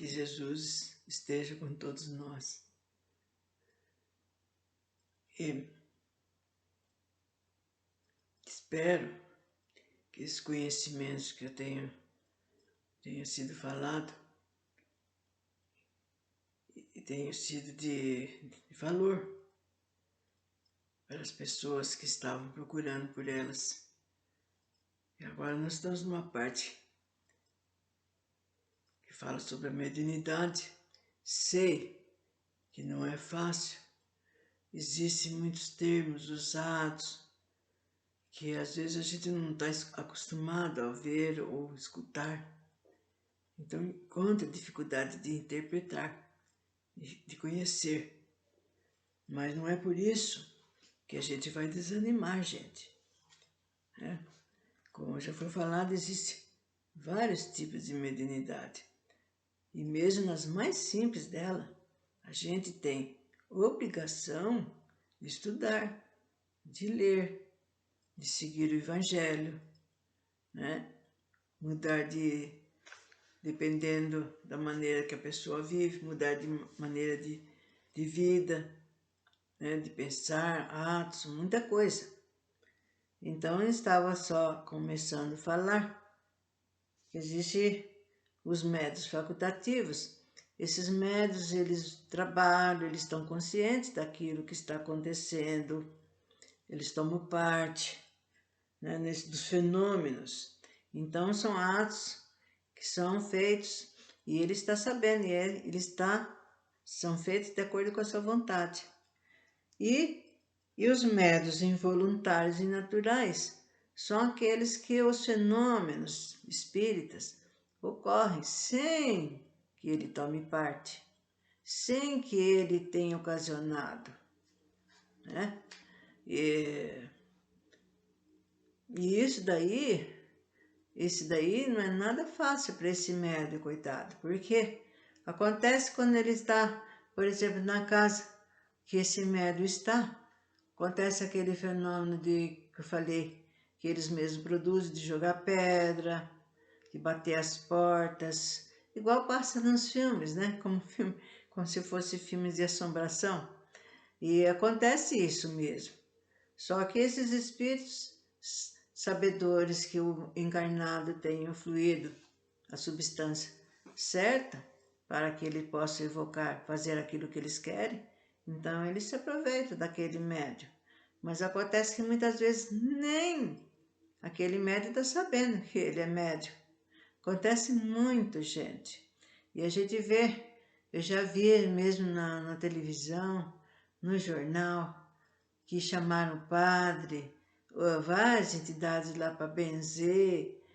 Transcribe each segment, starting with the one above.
Que Jesus esteja com todos nós. E espero que esses conhecimentos que eu tenha sido falado e tenham sido de valor para as pessoas que estavam procurando por elas. E agora nós estamos numa parte que fala sobre a mediunidade. Sei que não é fácil, existem muitos termos usados que às vezes a gente não está acostumado a ver ou escutar. Então encontra dificuldade de interpretar, de conhecer. Mas não é por isso que a gente vai desanimar, gente. Como já foi falado, existem vários tipos de mediunidade. E mesmo nas mais simples dela, a gente tem obrigação de estudar, de ler, de seguir o Evangelho, né? Mudar dependendo da maneira que a pessoa vive, mudar de maneira de vida, né? De pensar, atos, muita coisa. Então eu estava só começando a falar que existem os médiuns facultativos. Esses médiuns, eles trabalham, eles estão conscientes daquilo que está acontecendo, eles tomam parte, né, dos fenômenos. Então são atos que são feitos e ele está sabendo, são feitos de acordo com a sua vontade. E os médiuns involuntários e naturais são aqueles que os fenômenos espíritas ocorrem sem que ele tome parte, sem que ele tenha ocasionado, né? E esse daí não é nada fácil para esse médium, coitado, porque acontece quando ele está, por exemplo, na casa que esse médium está, acontece aquele fenômeno que eu falei, que eles mesmos produzem, de jogar pedra, de bater as portas, igual passa nos filmes, né? Como se fosse filmes de assombração. E acontece isso mesmo. Só que esses espíritos sabedores que o encarnado tem influído a substância certa para que ele possa evocar, fazer aquilo que eles querem, então eles se aproveitam daquele médium. Mas acontece que muitas vezes nem aquele médium está sabendo que ele é médium. Acontece muito, gente. E a gente vê, eu já vi mesmo na televisão, no jornal, que chamaram o padre, várias entidades lá para benzer,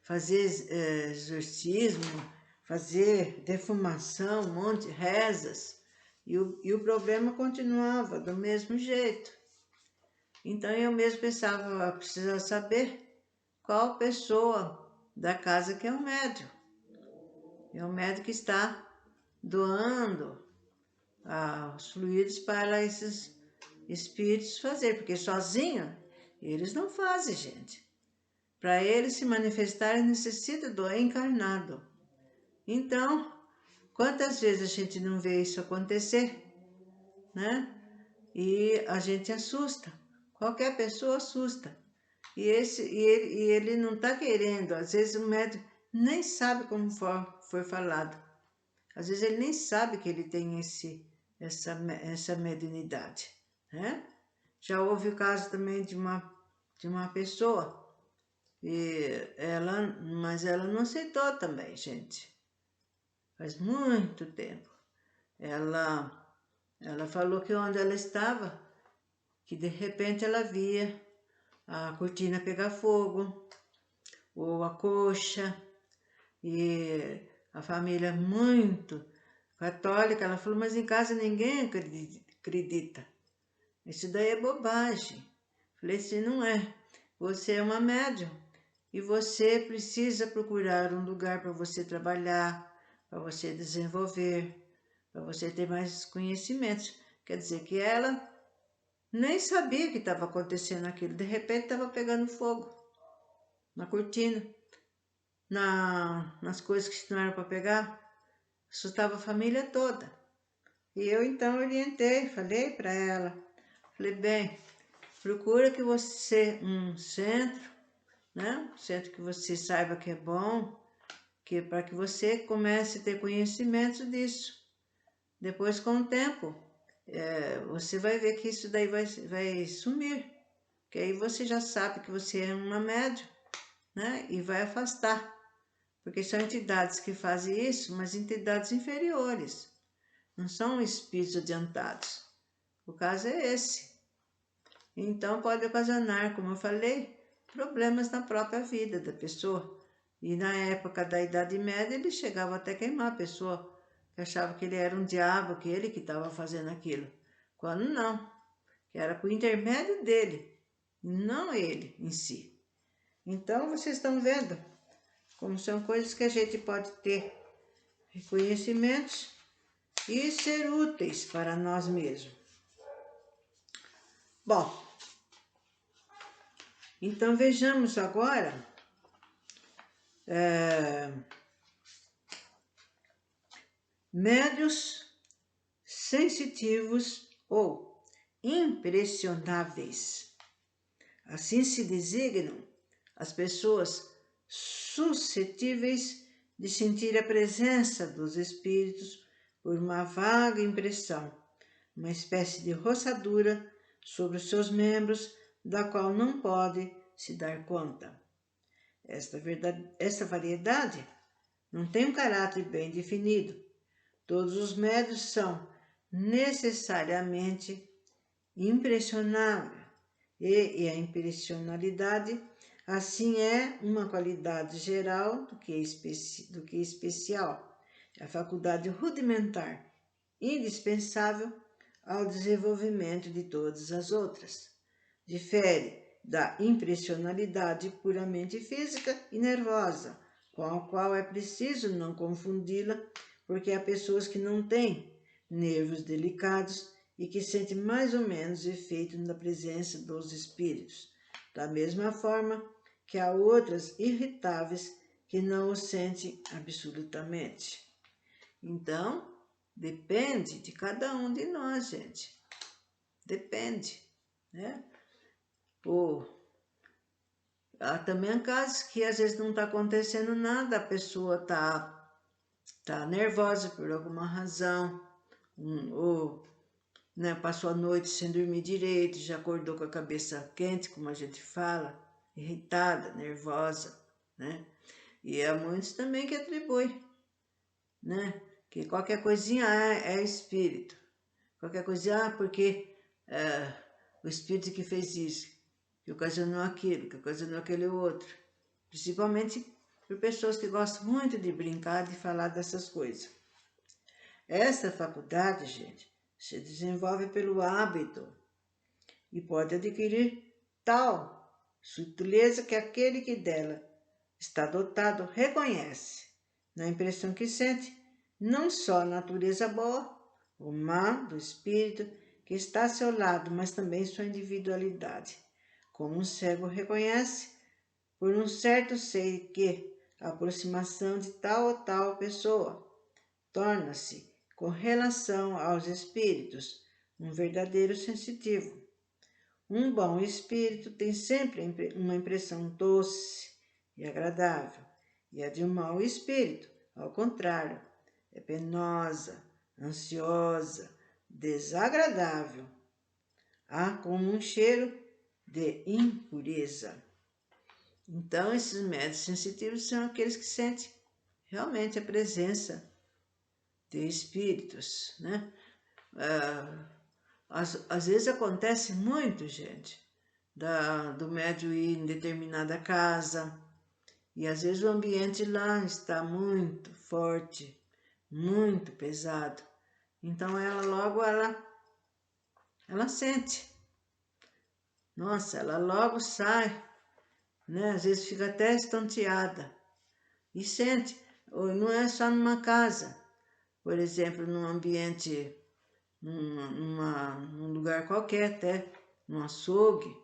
fazer exorcismo, fazer defumação, um monte de rezas. E o problema continuava do mesmo jeito. Então eu mesmo pensava, precisava saber qual pessoa da casa que é o médium. É o médium que está doando os fluidos para esses espíritos fazer, porque sozinho eles não fazem, gente. Para eles se manifestarem necessita do encarnado. Então, quantas vezes a gente não vê isso acontecer, né? E a gente assusta. Qualquer pessoa assusta. E ele não está querendo, às vezes o médico nem sabe como foi falado. Às vezes ele nem sabe que ele tem essa mediunidade, né? Já houve o caso também de uma pessoa, mas ela não aceitou também, gente. Faz muito tempo. Ela falou que onde ela estava, que de repente ela via a cortina pegar fogo, ou a coxa, e a família muito católica, ela falou, mas em casa ninguém acredita. Isso daí é bobagem. Falei assim, não é. Você é uma médium e você precisa procurar um lugar para você trabalhar, para você desenvolver, para você ter mais conhecimentos. Quer dizer que ela nem sabia que estava acontecendo aquilo. De repente estava pegando fogo na cortina. nas coisas que não eram para pegar, assustava a família toda. E eu então orientei, falei para ela, falei, bem, procura que você, um centro, né? Um centro que você saiba que é bom, que para que você comece a ter conhecimento disso. Depois, com o tempo, você vai ver que isso daí vai sumir, que aí você já sabe que você é uma médium, né? E vai afastar, porque são entidades que fazem isso, mas entidades inferiores, não são espíritos adiantados. O caso é esse. Então pode ocasionar, como eu falei, problemas na própria vida da pessoa. E na época da Idade Média ele chegava até a queimar a pessoa, que achava que ele era um diabo, que ele que estava fazendo aquilo. Quando não, que era por intermédio dele, não ele em si. Então vocês estão vendo como são coisas que a gente pode ter reconhecimentos e ser úteis para nós mesmos. Bom, então vejamos agora médios sensitivos ou impressionáveis. Assim se designam as pessoas suscetíveis de sentir a presença dos espíritos por uma vaga impressão, uma espécie de roçadura sobre os seus membros, da qual não pode se dar conta. Esta variedade não tem um caráter bem definido. Todos os médios são necessariamente impressionáveis, e a impressionalidade, assim, é uma qualidade geral do que especial, é a faculdade rudimentar, indispensável ao desenvolvimento de todas as outras. Difere da impressionalidade puramente física e nervosa, com a qual é preciso não confundi-la, porque há pessoas que não têm nervos delicados e que sentem mais ou menos efeito na presença dos espíritos, da mesma forma que há outras irritáveis que não o sentem absolutamente. Então, depende de cada um de nós, gente. Depende, né? Há também casos que às vezes não está acontecendo nada, a pessoa tá nervosa por alguma razão, ou né, passou a noite sem dormir direito, já acordou com a cabeça quente, como a gente fala, irritada, nervosa, né? E há muitos também que atribuem, né? Que qualquer coisinha é espírito. Qualquer coisinha, porque o espírito que fez isso, que ocasionou aquilo, que ocasionou aquele outro. Principalmente por pessoas que gostam muito de brincar, de falar dessas coisas. Essa faculdade, gente, se desenvolve pelo hábito e pode adquirir tal sutileza que aquele que dela está dotado reconhece, na impressão que sente, não só a natureza boa ou má do espírito que está a seu lado, mas também sua individualidade. Como um cego reconhece, por um certo sei que a aproximação de tal ou tal pessoa torna-se, com relação aos espíritos, um verdadeiro sensitivo. Um bom espírito tem sempre uma impressão doce e agradável, e a de um mau espírito, ao contrário, é penosa, ansiosa, desagradável. Há como um cheiro de impureza. Então, esses médios sensitivos são aqueles que sentem realmente a presença de espíritos, né? Às vezes acontece muito, gente, do médium ir em determinada casa, e às vezes o ambiente lá está muito forte, muito pesado. Então ela sente. Nossa, ela logo sai, né? Às vezes fica até estonteada e sente. Não é só numa casa, por exemplo, num ambiente, num lugar qualquer, até num açougue,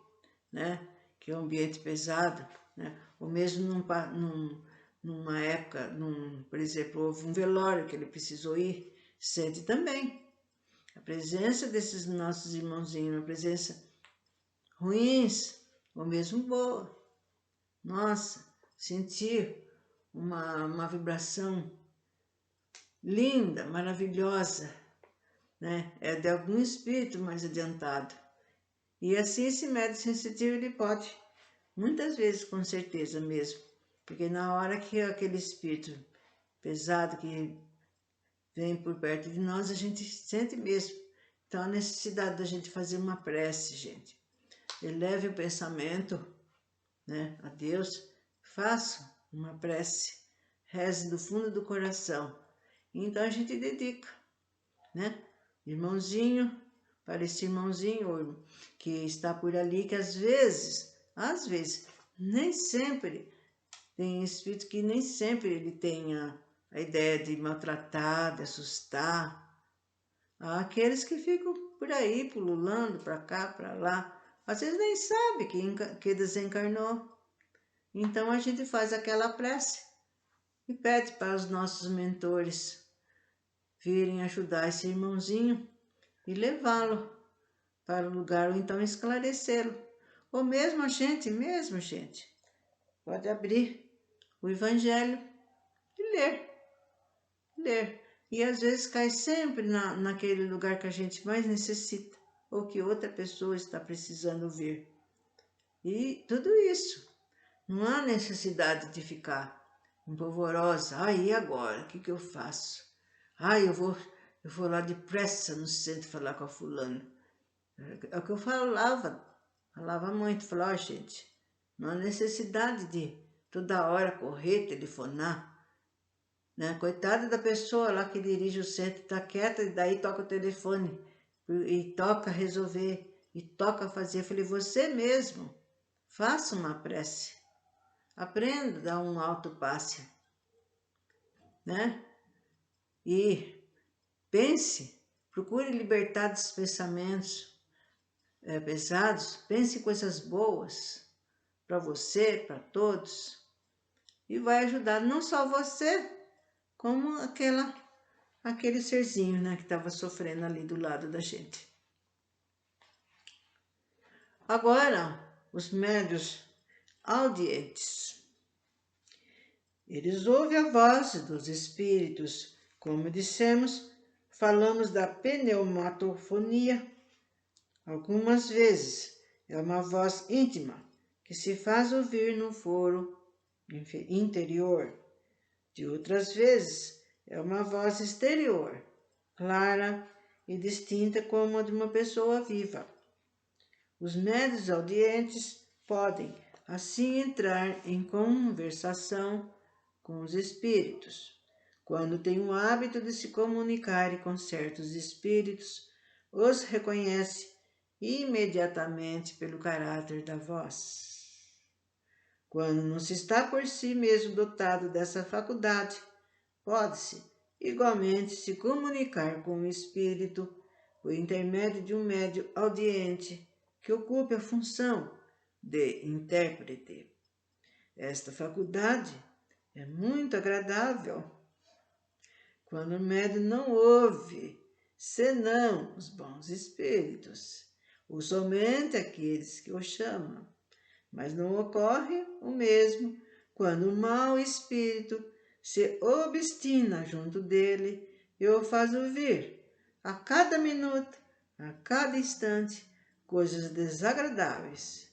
né? Que é um ambiente pesado, né? Ou mesmo numa época, por exemplo, houve um velório que ele precisou ir, sente também. A presença desses nossos irmãozinhos, uma presença ruins ou mesmo boa. Nossa, sentir uma vibração linda, maravilhosa, né? É de algum espírito mais adiantado. E assim esse médium sensitivo ele pode, muitas vezes com certeza mesmo, porque na hora que aquele espírito pesado que vem por perto de nós, a gente sente mesmo. Então a necessidade da gente fazer uma prece, gente. Eleve o pensamento, né, a Deus, faça uma prece, reze do fundo do coração. Então a gente dedica, né, irmãozinho, para esse irmãozinho que está por ali, que às vezes, nem sempre, tem espírito que nem sempre ele tenha a ideia de maltratar, de assustar. Há aqueles que ficam por aí, pululando para cá, para lá, às vezes nem sabe que desencarnou. Então a gente faz aquela prece e pede para os nossos mentores virem ajudar esse irmãozinho e levá-lo para o lugar ou então esclarecê-lo. Ou mesmo a gente, pode abrir o Evangelho e ler. E às vezes cai sempre naquele lugar que a gente mais necessita ou que outra pessoa está precisando ver. E tudo isso. Não há necessidade de ficar empolvorosa. E agora? O que eu faço? Eu vou lá depressa no centro falar com a fulana. É o que eu falava muito. Falava, gente, não há necessidade de toda hora correr, telefonar. Né? Coitada da pessoa lá que dirige o centro, está quieta e daí toca o telefone e toca resolver e toca fazer. Eu falei, você mesmo, faça uma prece. Aprenda a dar um autopasse, né? E pense, procure libertar desses pensamentos pesados, pense em coisas boas para você, para todos, e vai ajudar não só você, como aquele serzinho, né, que estava sofrendo ali do lado da gente. Agora, os médiuns audientes. Eles ouvem a voz dos espíritos. Como dissemos, falamos da pneumatofonia. Algumas vezes é uma voz íntima que se faz ouvir no foro interior. De outras vezes é uma voz exterior, clara e distinta como a de uma pessoa viva. Os médiuns audientes podem assim entrar em conversação com os espíritos. Quando têm o hábito de se comunicarem com certos espíritos, os reconhece imediatamente pelo caráter da voz. Quando não se está por si mesmo dotado dessa faculdade, pode-se igualmente se comunicar com o espírito por intermédio de um médium audiente que ocupe a função de intérprete. Esta faculdade é muito agradável quando o médium não ouve, senão os bons espíritos, ou somente aqueles que o chamam. Mas não ocorre o mesmo quando o mau espírito se obstina junto dele e o faz ouvir, a cada minuto, a cada instante, coisas desagradáveis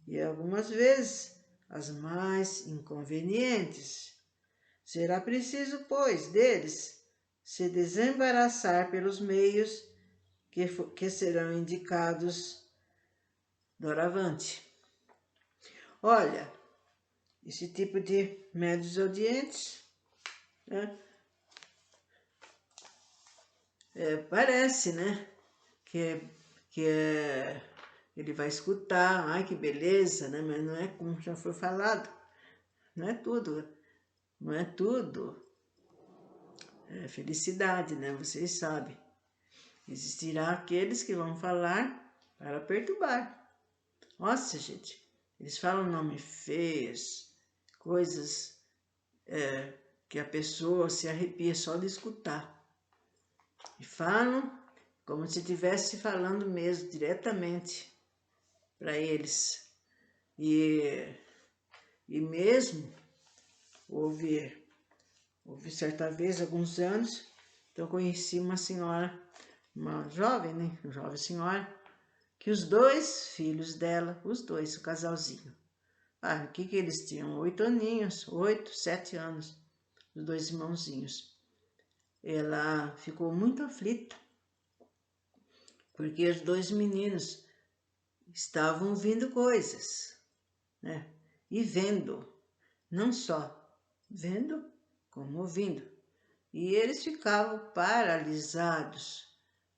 e algumas vezes as mais inconvenientes. Será preciso, pois, deles se desembaraçar pelos meios que serão indicados doravante. Olha, esse tipo de médiuns audientes, né, parece, né, ele vai escutar, que beleza, né, mas não é como já foi falado, não é tudo felicidade, né, vocês sabem. Existirá aqueles que vão falar para perturbar. Nossa, gente, eles falam nomes feios, coisas que a pessoa se arrepia só de escutar. E falam como se estivesse falando mesmo, diretamente para eles. E mesmo houve certa vez, alguns anos, então eu conheci uma senhora, uma jovem, né? Uma jovem senhora, que os dois filhos dela, os dois, o casalzinho, o que eles tinham? 8 aninhos, 8, 7 anos, os dois irmãozinhos. Ela ficou muito aflita, porque os dois meninos estavam ouvindo coisas, né? E vendo, não só vendo, como ouvindo. E eles ficavam paralisados,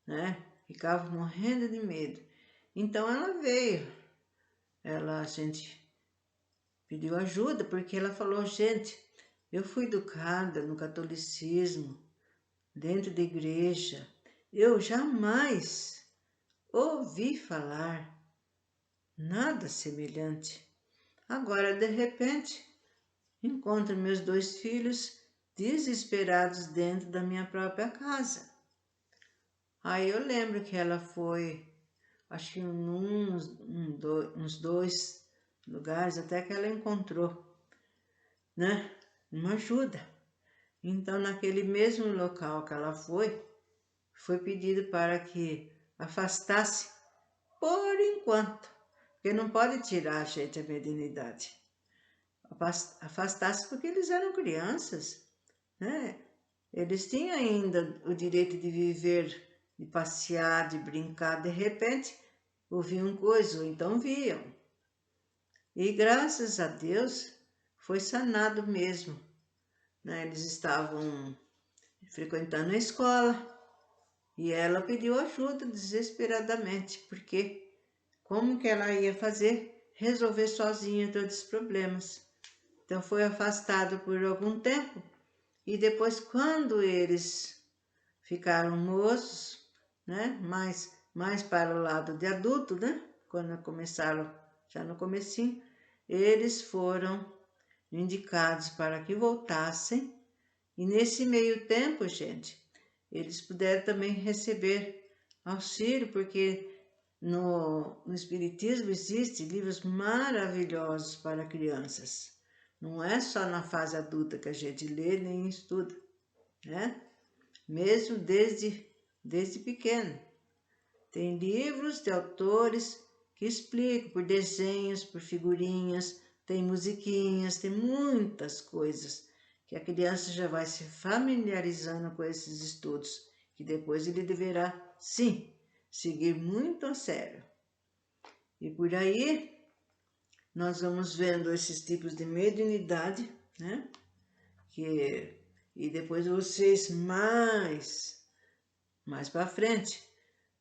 né? Ficavam morrendo de medo. Então ela veio, a gente pediu ajuda, porque ela falou, gente, eu fui educada no catolicismo, dentro da igreja, eu jamais ouvi falar nada semelhante. Agora, de repente, encontro meus 2 filhos desesperados dentro da minha própria casa. Aí eu lembro que ela foi, acho que uns 2 lugares até que ela encontrou, né, uma ajuda. Então, naquele mesmo local que ela foi pedido para que afastasse por enquanto, porque não pode tirar a gente a mediunidade. Afastasse porque eles eram crianças, né? Eles tinham ainda o direito de viver, de passear, de brincar. De repente, ouviam coisas, ou então viam. E graças a Deus, foi sanado mesmo, né? Eles estavam frequentando a escola e ela pediu ajuda desesperadamente, porque como que ela ia fazer? Resolver sozinha todos os problemas. Então foi afastado por algum tempo e depois, quando eles ficaram moços, né, mais para o lado de adulto, né, quando começaram já no comecinho, eles foram indicados para que voltassem. E nesse meio tempo, gente, eles puderam também receber auxílio, porque no Espiritismo existem livros maravilhosos para crianças. Não é só na fase adulta que a gente lê nem estuda, né? Mesmo desde pequeno. Tem livros de autores que explicam por desenhos, por figurinhas, tem musiquinhas, tem muitas coisas que a criança já vai se familiarizando com esses estudos, que depois ele deverá, sim, seguir muito a sério. E por aí nós vamos vendo esses tipos de mediunidade, né? E depois vocês mais para frente,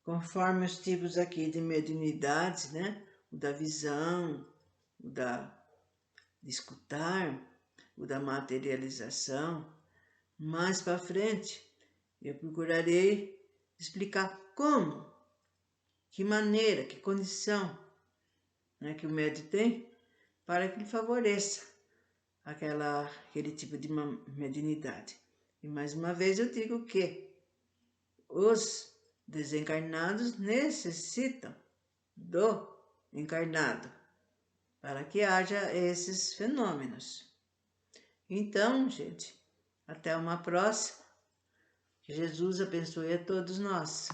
conforme os tipos aqui de mediunidades, né? O da visão, o de escutar, o da materialização. Mais para frente, eu procurarei explicar como, que maneira, que condição, né, que o médium tem para que lhe favoreça aquele tipo de mediunidade. E mais uma vez eu digo que os desencarnados necessitam do encarnado para que haja esses fenômenos. Então, gente, até uma próxima. Que Jesus abençoe a todos nós.